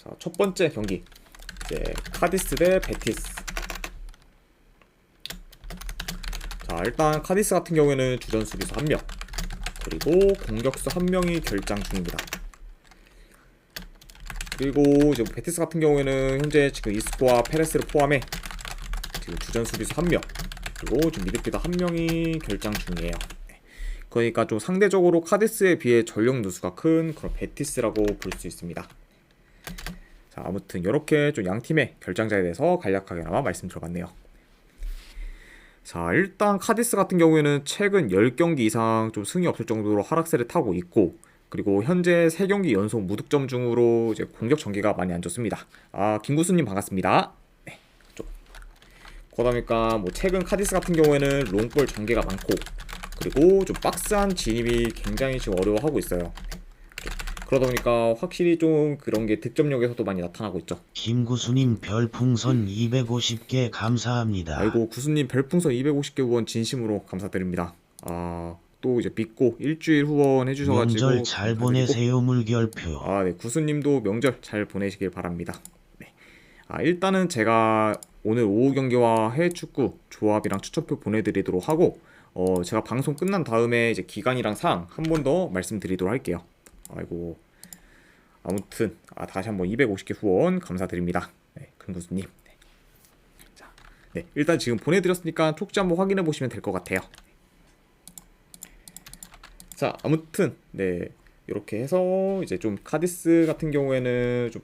자, 첫 번째 경기 이제 카디스 대 베티스. 자, 일단 카디스 같은 경우에는 주전 수비수 1명 그리고 공격수 1명이 결장 중입니다. 그리고 이제 베티스 같은 경우에는 현재 지금 이스코와 페레스를 포함해 지금 주전 수비수 1명 그리고 지금 미드필더 1명이 결장 중이에요. 그러니까 좀 상대적으로 카디스에 비해 전력 누수가 큰 그런 베티스라고 볼 수 있습니다. 자, 아무튼 이렇게 좀 양팀의 결장자에 대해서 간략하게나마 말씀드려봤네요. 자, 일단 카디스 같은 경우에는 최근 10경기 이상 좀 승이 없을 정도로 하락세를 타고 있고, 그리고 현재 3경기 연속 무득점 중으로 이제 공격 전개가 많이 안 좋습니다. 김구수님 반갑습니다. 네, 그러다 보니까 뭐 최근 카디스 같은 경우에는 롱볼 전개가 많고, 그리고 좀 박스한 진입이 굉장히 지금 어려워하고 있어요. 그러다 보니까 확실히 좀 그런 게 득점력에서도 많이 나타나고 있죠. 김구수님 별풍선 250개 감사합니다. 아이고, 구수님 별풍선 250개 후원 진심으로 감사드립니다. 또 이제 믿고 일주일 후원 해주셔가지고 명절 잘 보내세요. 물결표. 네, 구수님도 명절 잘 보내시길 바랍니다. 네. 일단은 제가 오늘 오후 경기와 해외 축구 조합이랑 추천표 보내드리도록 하고, 제가 방송 끝난 다음에 이제 기간이랑 사항 한 번 더 말씀드리도록 할게요. 아이고, 아무튼 다시 한번 250개 후원 감사드립니다. 네, 금구수님. 네. 자, 네, 일단 지금 보내드렸으니까 촉지 한번 확인해 보시면 될 것 같아요. 자, 아무튼 네, 이렇게 해서 이제 좀 카디스 같은 경우에는 좀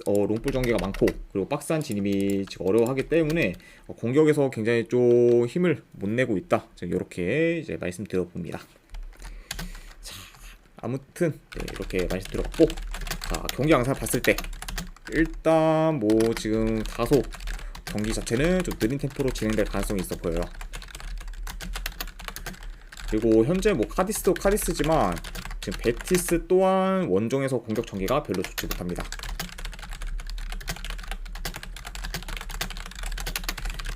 롱볼 전개가 많고, 그리고 박스한 진입이 지금 어려워하기 때문에 공격에서 굉장히 좀 힘을 못 내고 있다. 이렇게 이제 말씀드려봅니다. 자, 아무튼 네, 이렇게 말씀드렸고, 자, 경기 양상 봤을 때 일단 뭐 지금 다소 경기 자체는 좀 느린 템포로 진행될 가능성이 있어 보여요. 그리고 현재 뭐 카디스도 카디스지만 지금 베티스 또한 원정에서 공격 전개가 별로 좋지 못합니다.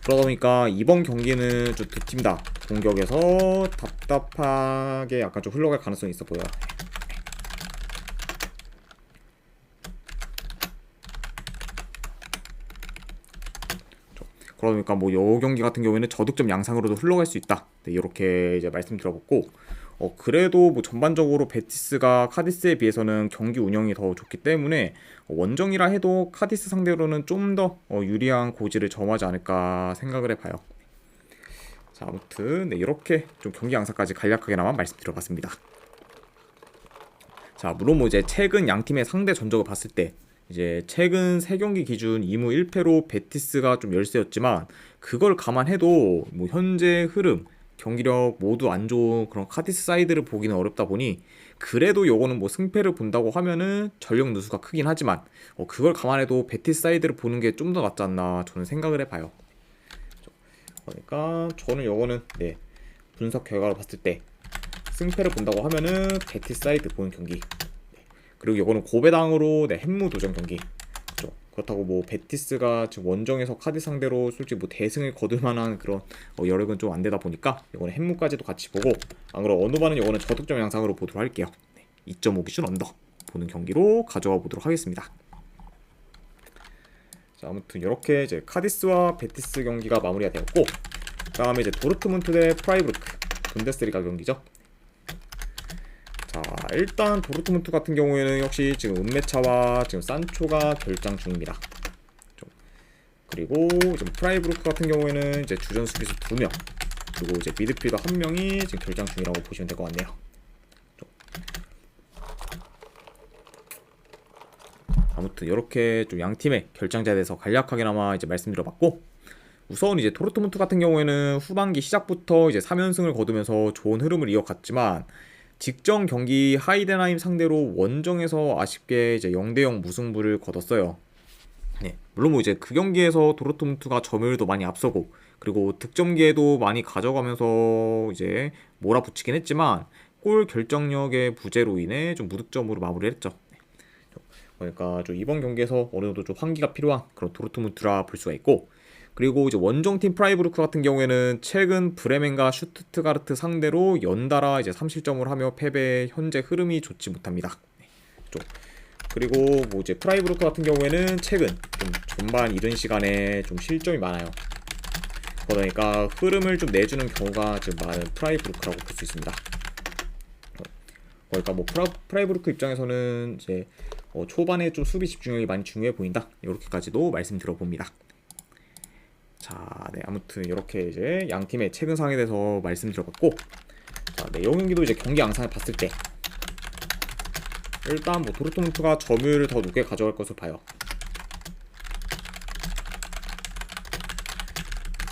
그러다 보니까 이번 경기는 좀 두 팀 다 공격에서 답답하게 약간 좀 흘러갈 가능성이 있어 보여요. 그러니까 뭐 요 경기 같은 경우에는 저득점 양상으로도 흘러갈 수 있다. 네, 이렇게 이제 말씀드려봤고, 그래도 뭐 전반적으로 베티스가 카디스에 비해서는 경기 운영이 더 좋기 때문에 원정이라 해도 카디스 상대로는 좀 더 유리한 고지를 점하지 않을까 생각을 해봐요. 자, 아무튼 네, 이렇게 좀 경기 양상까지 간략하게나마 말씀드려봤습니다. 자, 물론 뭐 이제 최근 양 팀의 상대 전적을 봤을 때 이제 최근 3경기 기준 2무 1패로 베티스가 좀 열세였지만, 그걸 감안해도 뭐 현재 흐름, 경기력 모두 안 좋은 그런 카디스 사이드를 보기는 어렵다 보니, 그래도 요거는 뭐 승패를 본다고 하면은 전력 누수가 크긴 하지만 그걸 감안해도 베티스 사이드를 보는 게 좀 더 낫지 않나 저는 생각을 해봐요. 그러니까 저는 요거는 네, 분석 결과로 봤을 때 승패를 본다고 하면은 베티스 사이드 보는 경기, 그리고 이거는 고배당으로 네, 햄무 도전 경기. 그렇죠. 그렇다고 뭐 베티스가 지금 원정에서 카디 상대로 솔직히 뭐 대승을 거둘 만한 그런 여력은 좀 안 되다 보니까 이거는 햄무까지도 같이 보고, 안 그럼 언더바는 이거는 저득점 양상으로 보도록 할게요. 네, 2.5 기준 언더 보는 경기로 가져가 보도록 하겠습니다. 자, 아무튼 이렇게 이제 카디스와 베티스 경기가 마무리가 되었고, 그다음에 이제 도르트문트 대 프라이부르크 분데스리가 경기죠. 자, 일단 도르트문트 같은 경우에는 역시 지금 은메차와 지금 산초가 결장 중입니다. 그리고 지금 프라이부르크 같은 경우에는 이제 주전 수비수 2명 그리고 이제 미드필더 1명이 지금 결장 중이라고 보시면 될 것 같네요. 아무튼 이렇게 좀 양 팀의 결장자에 대해서 간략하게나마 이제 말씀드려봤고, 우선 이제 도르트문트 같은 경우에는 후반기 시작부터 이제 3연승을 거두면서 좋은 흐름을 이어갔지만, 직전 경기 하이덴하임 상대로 원정에서 아쉽게 이제 0대0 무승부를 거뒀어요. 네, 물론 뭐 이제 그 경기에서 도르트문트가 점유율도 많이 앞서고, 그리고 득점기에도 많이 가져가면서 이제 몰아붙이긴 했지만 골 결정력의 부재로 인해 좀 무득점으로 마무리를 했죠. 그러니까 좀 이번 경기에서 어느 정도 좀 환기가 필요한 그런 도르트문트라 볼 수가 있고, 그리고 이제 원정팀 프라이부르크 같은 경우에는 최근 브레멘과 슈투트가르트 상대로 연달아 이제 3실점을 하며 패배, 현재 흐름이 좋지 못합니다. 그리고 뭐 이제 프라이부르크 같은 경우에는 최근 좀 전반 이른 시간에 좀 실점이 많아요. 그러니까 흐름을 좀 내주는 경우가 지금 많은 프라이부르크라고 볼 수 있습니다. 그러니까 뭐 프라이부르크 입장에서는 이제 초반에 좀 수비 집중력이 많이 중요해 보인다. 이렇게까지도 말씀드려봅니다. 자, 네, 아무튼 이렇게 이제 양 팀의 최근 상황에 대해서 말씀드려봤고, 자, 네, 이 경기도 이제 경기 양상을 봤을 때 일단 뭐 도르트문트가 점유율을 더 높게 가져갈 것으로 봐요.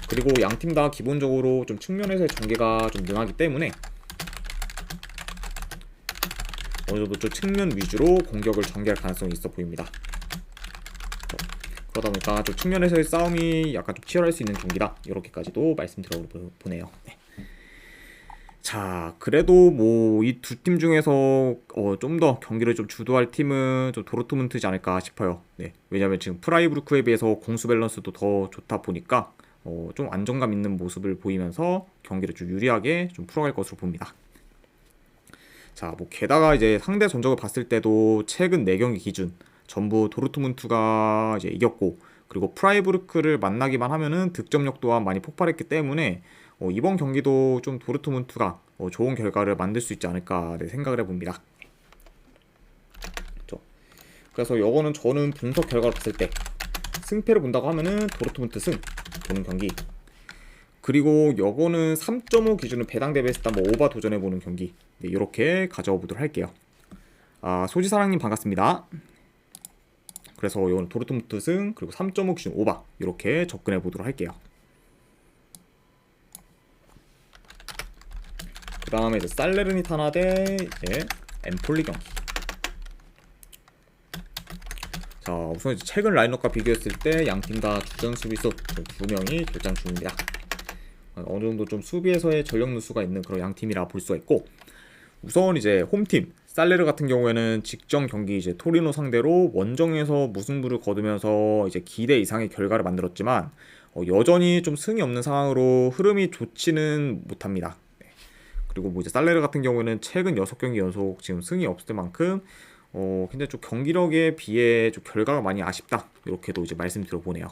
그리고 양 팀 다 기본적으로 좀 측면에서의 전개가 좀 능하기 때문에 어느 정도 좀 측면 위주로 공격을 전개할 가능성이 있어 보입니다. 그러다 보니까 좀 측면에서의 싸움이 약간 좀 치열할 수 있는 경기다. 이렇게까지도 말씀드려보네요. 네. 자, 그래도 뭐 이 두 팀 중에서 좀 더 경기를 좀 주도할 팀은 좀 도르트문트지 않을까 싶어요. 네. 왜냐면 지금 프라이부르크에 비해서 공수 밸런스도 더 좋다 보니까 좀 안정감 있는 모습을 보이면서 경기를 좀 유리하게 좀 풀어갈 것으로 봅니다. 자, 뭐 게다가 이제 상대 전적을 봤을 때도 최근 4경기 기준 전부 도르트문트가 이제 이겼고, 그리고 프라이부르크를 만나기만 하면은 득점력 또한 많이 폭발했기 때문에 이번 경기도 좀 도르트문트가 좋은 결과를 만들 수 있지 않을까 생각을 해봅니다. 그래서 요거는 저는 분석 결과를 봤을 때 승패를 본다고 하면은 도르트문트 승 보는 경기, 그리고 요거는 3.5 기준으로 배당 대비했을 때 한번 오바 도전해보는 경기, 네, 이렇게 가져와 보도록 할게요. 소지사랑님 반갑습니다. 그래서 요거는 도르트문트 승 그리고 3.5 기준 오바 이렇게 접근해 보도록 할게요. 그 다음에 이제 살레르니타나 대 이제 엠폴리 경기. 자, 우선 이제 최근 라인업과 비교했을 때 양 팀 다 주전 수비수 2명이 결장 중입니다. 어느 정도 좀 수비에서의 전력 누수가 있는 그런 양 팀이라 볼 수가 있고, 우선 이제 홈팀 살레르 같은 경우에는 직전 경기 이제 토리노 상대로 원정에서 무승부를 거두면서 이제 기대 이상의 결과를 만들었지만 여전히 좀 승이 없는 상황으로 흐름이 좋지는 못합니다. 네. 그리고 뭐 이제 살레르 같은 경우에는 최근 6경기 연속 지금 승이 없을 만큼 근데 좀 경기력에 비해 좀 결과가 많이 아쉽다. 이렇게도 이제 말씀드려보네요.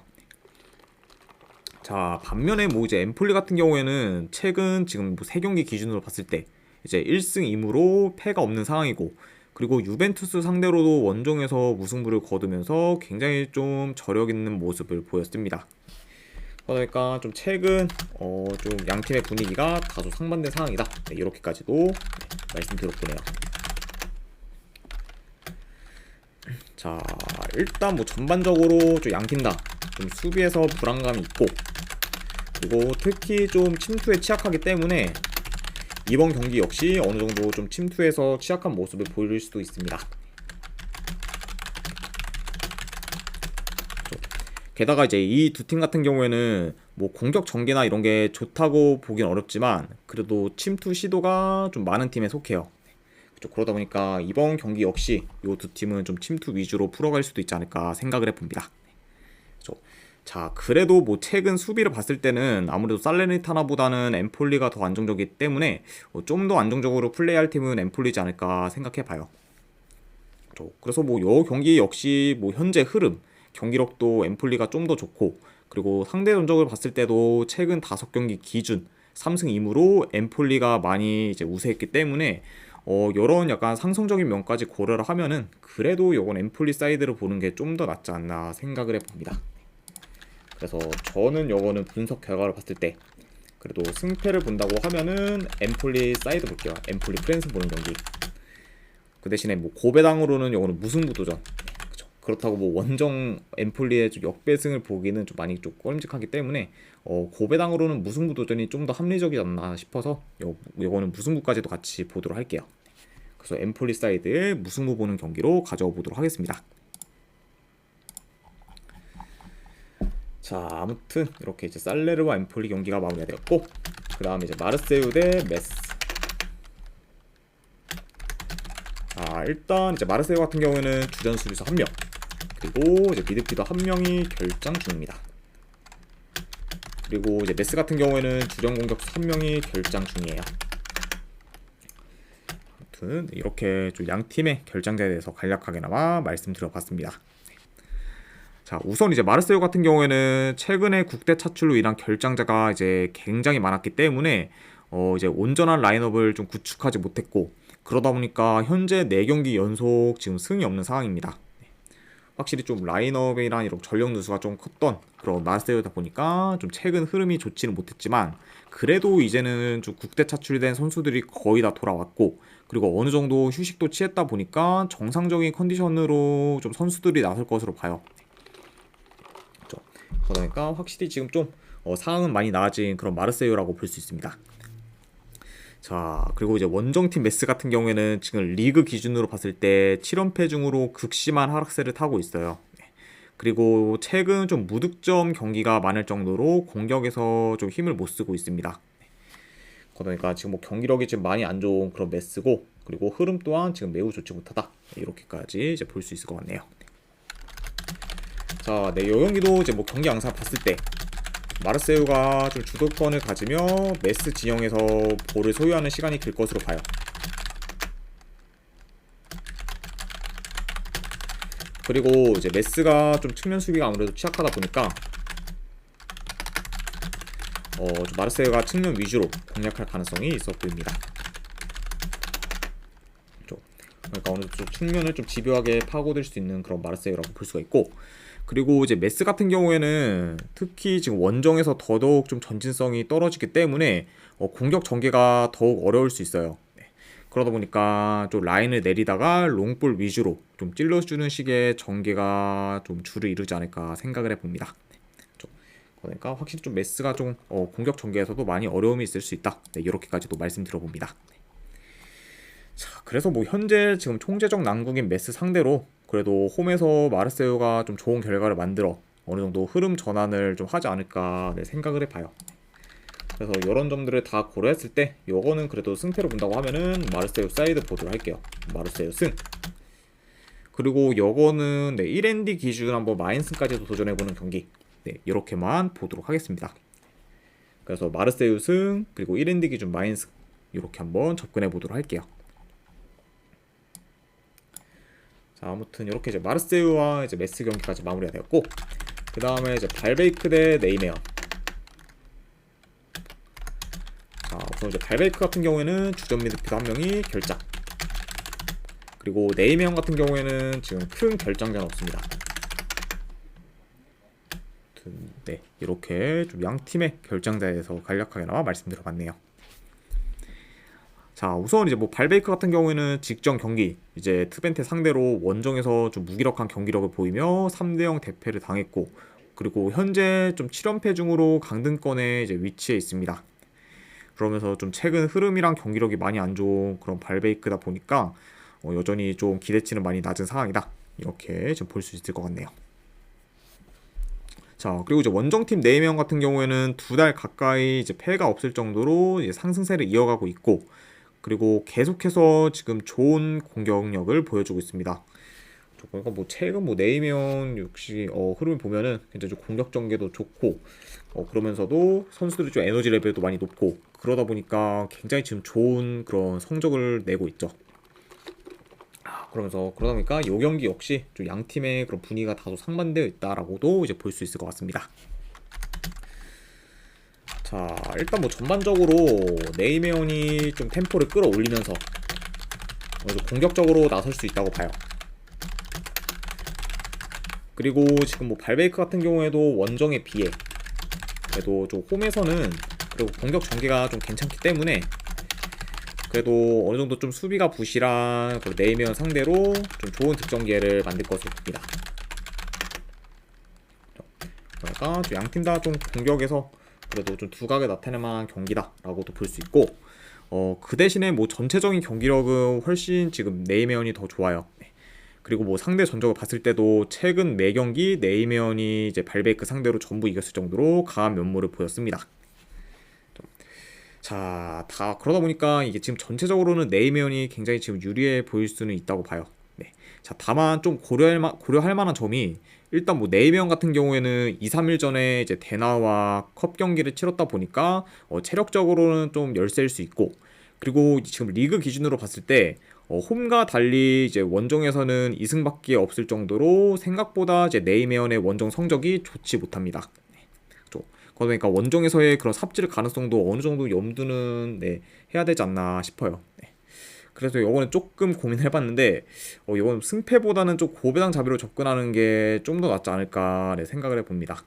자, 반면에 뭐 이제 엠폴리 같은 경우에는 최근 지금 뭐 3경기 기준으로 봤을 때 이제 1승 2무로 패가 없는 상황이고, 그리고 유벤투스 상대로도 원정에서 무승부를 거두면서 굉장히 좀 저력 있는 모습을 보였습니다. 그러니까 좀 최근 좀 양팀의 분위기가 다소 상반된 상황이다. 네, 이렇게까지도 말씀드렸보네요. 자, 일단 뭐 전반적으로 좀 양팀 다 좀 수비에서 불안감이 있고, 그리고 특히 좀 침투에 취약하기 때문에 이번 경기 역시 어느 정도 좀 침투에서 취약한 모습을 보일 수도 있습니다. 게다가 이제 이 두 팀 같은 경우에는 뭐 공격 전개나 이런 게 좋다고 보긴 어렵지만 그래도 침투 시도가 좀 많은 팀에 속해요. 그러다 보니까 이번 경기 역시 이 두 팀은 좀 침투 위주로 풀어갈 수도 있지 않을까 생각을 해봅니다. 자, 그래도 뭐 최근 수비를 봤을 때는 아무래도 살레르니타나보다는 엠폴리가 더 안정적이기 때문에 좀 더 안정적으로 플레이할 팀은 엠폴리지 않을까 생각해봐요. 그래서 뭐 이 경기 역시 뭐 현재 흐름, 경기력도 엠폴리가 좀 더 좋고, 그리고 상대 전적을 봤을 때도 최근 5경기 기준 3승 2무로 엠폴리가 많이 이제 우세했기 때문에 이런 약간 상성적인 면까지 고려를 하면은 그래도 요건 엠폴리 사이드를 보는 게 좀 더 낫지 않나 생각을 해봅니다. 그래서 저는 요거는 분석 결과를 봤을 때 그래도 승패를 본다고 하면은 엠폴리 사이드 볼게요. 엠폴리 프랜스 보는 경기. 그 대신에 뭐 고배당으로는 요거는 무승부 도전. 그쵸? 그렇다고 뭐 원정 엠폴리의 좀 역배승을 보기는 좀 많이 좀 꺼림직하기 때문에 고배당으로는 무승부 도전이 좀 더 합리적이지 않나 싶어서 요거는 무승부까지도 같이 보도록 할게요. 그래서 엠폴리 사이드의 무승부 보는 경기로 가져와 보도록 하겠습니다. 자, 아무튼 이렇게 이제 살레르와 엠폴리 경기가 마무리가 되었고, 그 다음에 이제 마르세유 대 메스. 자, 일단 이제 마르세유 같은 경우에는 주전 수비수 1명, 그리고 이제 미드필더 1명이 결장 중입니다. 그리고 이제 메스 같은 경우에는 주전 공격수 1명이 결장 중이에요. 아무튼 이렇게 좀 양 팀의 결장자에 대해서 간략하게나마 말씀드려봤습니다. 자, 우선 이제 마르세유 같은 경우에는 최근에 국대 차출로 인한 결장자가 이제 굉장히 많았기 때문에 이제 온전한 라인업을 좀 구축하지 못했고, 그러다 보니까 현재 4경기 연속 지금 승이 없는 상황입니다. 확실히 좀 라인업이랑 이런 전력 누수가 좀 컸던 그런 마르세유다 보니까 좀 최근 흐름이 좋지는 못했지만, 그래도 이제는 좀 국대 차출된 선수들이 거의 다 돌아왔고, 그리고 어느 정도 휴식도 취했다 보니까 정상적인 컨디션으로 좀 선수들이 나설 것으로 봐요. 그러니까 확실히 지금 좀 상황은 많이 나아진 그런 마르세유라고 볼 수 있습니다. 자, 그리고 이제 원정팀 메스 같은 경우에는 지금 리그 기준으로 봤을 때 7연패 중으로 극심한 하락세를 타고 있어요. 그리고 최근 좀 무득점 경기가 많을 정도로 공격에서 좀 힘을 못 쓰고 있습니다. 그러니까 지금 뭐 경기력이 지금 많이 안 좋은 그런 메스고, 그리고 흐름 또한 지금 매우 좋지 못하다, 이렇게까지 이제 볼 수 있을 것 같네요. 자, 네, 요 경기도 이제 뭐 경기 양상 봤을 때 마르세유가 좀 주도권을 가지며 메스 진영에서 볼을 소유하는 시간이 길 것으로 봐요. 그리고 이제 메스가 좀 측면 수비가 아무래도 취약하다 보니까 좀 마르세유가 측면 위주로 공략할 가능성이 있어 보입니다. 그러니까 어느 쪽 측면을 좀 집요하게 파고들 수 있는 그런 마르세유라고 볼 수가 있고, 그리고 이제 메스 같은 경우에는 특히 지금 원정에서 더더욱 좀 전진성이 떨어지기 때문에 공격 전개가 더욱 어려울 수 있어요. 그러다 보니까 좀 라인을 내리다가 롱볼 위주로 좀 찔러주는 식의 전개가 좀 주를 이루지 않을까 생각을 해봅니다. 그러니까 확실히 좀 메스가 좀 공격 전개에서도 많이 어려움이 있을 수 있다, 네, 이렇게까지도 말씀드려봅니다. 자, 그래서 뭐 현재 지금 총체적 난국인 메스 상대로 그래도 홈에서 마르세유가 좀 좋은 결과를 만들어 어느 정도 흐름 전환을 좀 하지 않을까, 네, 생각을 해봐요. 그래서 이런 점들을 다 고려했을 때 요거는 그래도 승패로 본다고 하면은 마르세유 사이드 보도록 할게요. 마르세유 승. 그리고 요거는 네, 1엔디 기준 한번 마인스까지도 도전해보는 경기, 네, 이렇게만 보도록 하겠습니다. 그래서 마르세유 승, 그리고 1엔디 기준 마인스, 이렇게 한번 접근해보도록 할게요. 자, 아무튼 이렇게 이제 마르세유와 이제 메스 경기까지 마무리가 되었고, 그 다음에 이제 발베이크 대 네이메어. 자, 우선 이제 발베이크 같은 경우에는 주전 미드필더 한 명이 결장, 그리고 네이메어 같은 경우에는 지금 큰 결장자는 없습니다. 네, 이렇게 좀 양 팀의 결장자에 대해서 간략하게나마 말씀드려봤네요. 자, 우선 이제 뭐 발베이크 같은 경우에는 직전 경기 이제 트벤테 상대로 원정에서 좀 무기력한 경기력을 보이며 3대0 대패를 당했고, 그리고 현재 좀 7연패 중으로 강등권에 이제 위치해 있습니다. 그러면서 좀 최근 흐름이랑 경기력이 많이 안 좋은 그런 발베이크다 보니까 여전히 좀 기대치는 많이 낮은 상황이다, 이렇게 좀 볼 수 있을 것 같네요. 자, 그리고 이제 원정팀 4명 같은 경우에는 2달 가까이 이제 패가 없을 정도로 이제 상승세를 이어가고 있고, 그리고 계속해서 지금 좋은 공격력을 보여주고 있습니다. 그러니까 뭐 최근 뭐 네이면 역시 흐름을 보면은 굉장히 좀 공격 전개도 좋고, 그러면서도 선수들이 좀 에너지 레벨도 많이 높고, 그러다 보니까 굉장히 지금 좋은 그런 성적을 내고 있죠. 그러다 보니까 이 경기 역시 좀 양 팀의 그런 분위기가 다소 상반되어 있다라고도 이제 볼 수 있을 것 같습니다. 자, 일단 뭐 전반적으로 네이메온이 좀 템포를 끌어올리면서 공격적으로 나설 수 있다고 봐요. 그리고 지금 뭐 발베이크 같은 경우에도 원정에 비해 그래도 좀 홈에서는 그리고 공격 전개가 좀 괜찮기 때문에 그래도 어느 정도 좀 수비가 부실한 네이메온 상대로 좀 좋은 득점 기회를 만들 것으로 봅니다. 그러니까 양 팀 다 좀 공격에서 그래도 좀 두각을 나타낼 만한 경기다라고도 볼 수 있고, 그 대신에 뭐 전체적인 경기력은 훨씬 지금 네이메온이 더 좋아요. 그리고 뭐 상대 전적을 봤을 때도 최근 4경기 네이메온이 이제 발베이크 상대로 전부 이겼을 정도로 강한 면모를 보였습니다. 자, 다 그러다 보니까 이게 지금 전체적으로는 네이메온이 굉장히 지금 유리해 보일 수는 있다고 봐요. 네. 자, 다만 좀 고려할 만한 점이, 일단 뭐 네이메온 같은 경우에는 2-3일 전에 이제 데나와 컵 경기를 치렀다 보니까 체력적으로는 좀 열세일 수 있고, 그리고 지금 리그 기준으로 봤을 때 홈과 달리 이제 원정에서는 2승밖에 없을 정도로 생각보다 이제 네이메어의 원정 성적이 좋지 못합니다. 그러니까 원정에서의 그런 삽질 가능성도 어느 정도 염두는 해야 되지 않나 싶어요. 그래서 이거는 조금 고민을 해봤는데 이건 승패보다는 좀 고배당 자비로 접근하는 게 좀 더 낫지 않을까 생각을 해봅니다.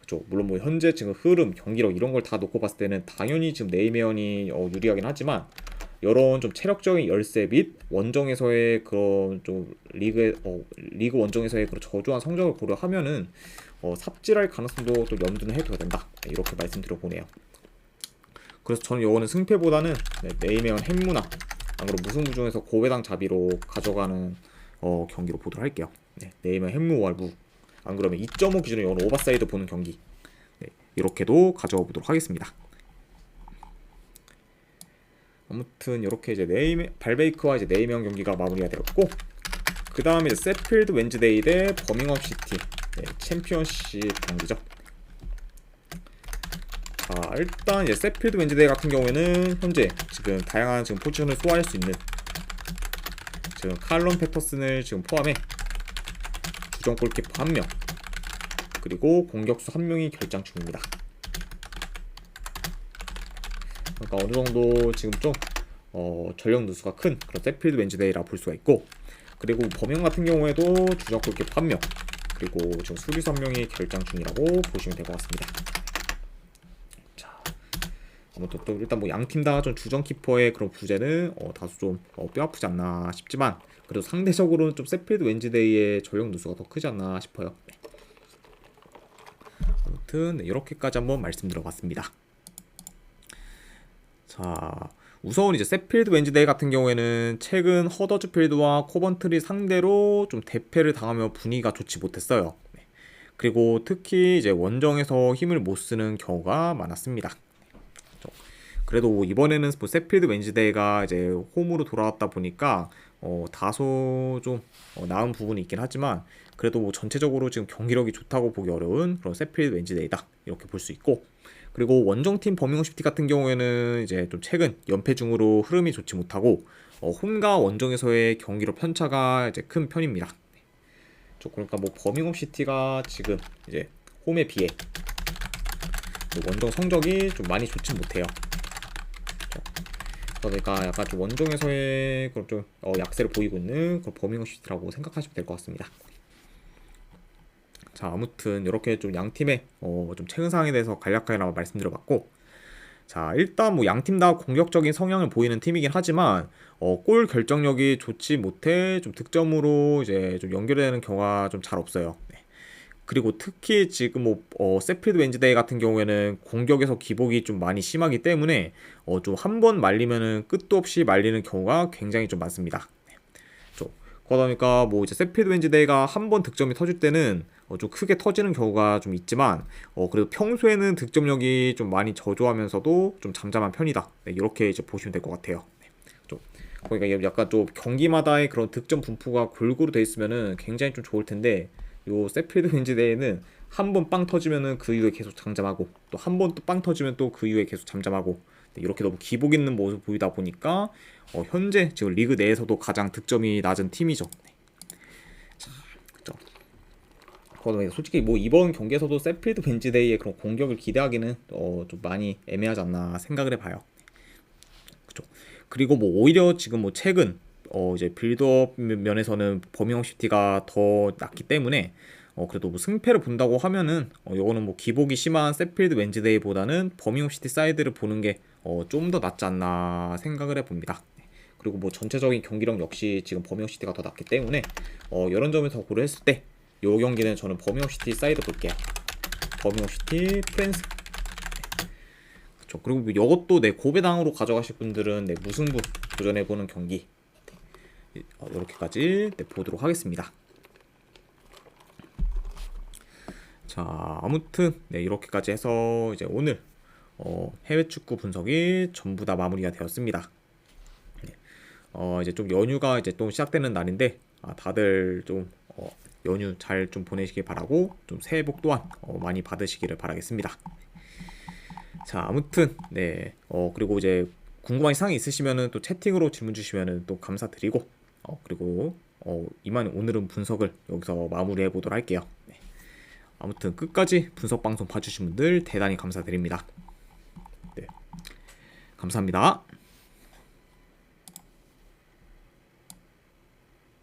그렇죠. 물론 뭐 현재 지금 흐름, 경기력 이런 걸 다 놓고 봤을 때는 당연히 지금 네이메어이 유리하긴 하지만 이런 좀 체력적인 열세 및 원정에서의 그런 좀 리그 원정에서의 그런 저조한 성적을 고려하면은 삽질할 가능성도 또 염두는 해둬야 된다. 이렇게 말씀드려 보네요. 그래서 저는 이거는 승패보다는 네이메어 햄무나 안 그럼 무승부 중에서 고배당 자비로 가져가는 경기로 보도록 할게요. 네이메어 햄무 월부 안 그러면 2.5 기준으로 이거는 오버사이드 보는 경기 이렇게도 가져가 보도록 하겠습니다. 아무튼 이렇게 이제 발베이크와 이제 네이메어 경기가 마무리가 되었고 그 다음에 세필드 웬즈데이 대 버밍엄 시티 챔피언십 경기죠. 자, 일단 이제 세필드 웬즈데이 같은 경우에는 현재 지금 다양한 지금 포지션을 소화할 수 있는 지금 칼럼 패터슨을 지금 포함해 주전 골키퍼 1명 그리고 공격수 1명이 결장 중입니다. 그러니까 어느 정도 지금 좀 전력 누수가 큰 그런 세필드 웬즈데이라 볼 수가 있고 그리고 범영 같은 경우에도 주전 골키퍼 1명 그리고 지금 수비수 1명이 결장 중이라고 보시면 될 것 같습니다. 아무튼 또 일단 뭐 양 팀 다 좀 주전 키퍼의 그런 부재는 다소 좀 뼈 아프지 않나 싶지만 그래도 상대적으로는 좀 세필드 웬즈데이의 전력 누수가 더 크지 않나 싶어요. 아무튼 이렇게까지 한번 말씀드려봤습니다. 자, 우선 이제 세필드 웬즈데이 같은 경우에는 최근 허더즈필드와 코번트리 상대로 좀 대패를 당하며 분위기가 좋지 못했어요. 그리고 특히 이제 원정에서 힘을 못 쓰는 경우가 많았습니다. 그래도 이번에는 뭐 세필드 웬즈데이가 이제 홈으로 돌아왔다 보니까 다소 좀 나은 부분이 있긴 하지만 그래도 뭐 전체적으로 지금 경기력이 좋다고 보기 어려운 그런 세필드 웬즈데이다 이렇게 볼 수 있고 그리고 원정팀 버밍엄 시티 같은 경우에는 이제 좀 최근 연패 중으로 흐름이 좋지 못하고 홈과 원정에서의 경기력 편차가 이제 큰 편입니다. 그러니까 뭐 버밍엄 시티가 지금 이제 홈에 비해 원정 성적이 좀 많이 좋지 못해요. 그러니까 약간 좀 원정에서의 그런 좀 약세를 보이고 있는 그런 버밍엄 시티라고 생각하시면 될 것 같습니다. 자, 아무튼 이렇게 좀 양 팀의 좀 최근 상황에 대해서 간략하게나마 말씀드려봤고, 자, 일단 뭐 양 팀 다 공격적인 성향을 보이는 팀이긴 하지만 골 결정력이 좋지 못해 좀 득점으로 이제 좀 연결되는 경우가 좀 잘 없어요. 그리고 특히 지금 뭐 세필드 웬즈데이 같은 경우에는 공격에서 기복이 좀 많이 심하기 때문에 좀 한 번 말리면은 끝도 없이 말리는 경우가 굉장히 좀 많습니다. 그러다 보니까 뭐 이제 세필드 웬즈데이가 한 번 득점이 터질 때는 좀 크게 터지는 경우가 좀 있지만 그래도 평소에는 득점력이 좀 많이 저조하면서도 좀 잠잠한 편이다. 이렇게 이제 보시면 될 것 같아요. 그러니까 약간 좀 경기마다의 그런 득점 분포가 골고루 돼 있으면은 굉장히 좀 좋을 텐데 요 세필드 웬즈데이는 한 번 빵 터지면은 그 이후에 계속 잠잠하고 또 한 번 또 빵 터지면 또 그 이후에 계속 잠잠하고 이렇게 너무 기복 있는 모습 보이다 보니까 현재 지금 리그 내에서도 가장 득점이 낮은 팀이죠. 자, 그죠. 솔직히 뭐 이번 경기에서도 세필드 웬즈데이의 그런 공격을 기대하기는 좀 많이 애매하지 않나 생각을 해봐요. 그죠. 그리고 뭐 오히려 지금 뭐 최근 이제 빌드업 면에서는 버밍엄 시티가 더 낫기 때문에 그래도 뭐 승패를 본다고 하면은 이거는 뭐 기복이 심한 세필드 웬즈데이보다는 버밍엄 시티 사이드를 보는 게 좀 더 낫지 않나 생각을 해봅니다. 그리고 뭐 전체적인 경기력 역시 지금 버밍엄 시티가 더 낫기 때문에 이런 점에서 고려했을 때 이 경기는 저는 버밍엄 시티 사이드 볼게요. 버밍엄 시티 프랜스. 그렇죠. 그리고 뭐 이것도 고배당으로 가져가실 분들은 무승부 도전해보는 경기 이렇게까지 보도록 하겠습니다. 자, 아무튼 이렇게까지 해서 이제 오늘 해외 축구 분석이 전부 다 마무리가 되었습니다. 이제 좀 연휴가 이제 또 시작되는 날인데 다들 좀 연휴 잘 좀 보내시길 바라고 좀 새해 복 또한 많이 받으시기를 바라겠습니다. 자, 아무튼 그리고 이제 궁금한 사항이 있으시면은 또 채팅으로 질문 주시면은 또 감사드리고 그리고 이만 오늘은 분석을 여기서 마무리해 보도록 할게요. 네. 아무튼 끝까지 분석 방송 봐주신 분들 대단히 감사드립니다. 네. 감사합니다.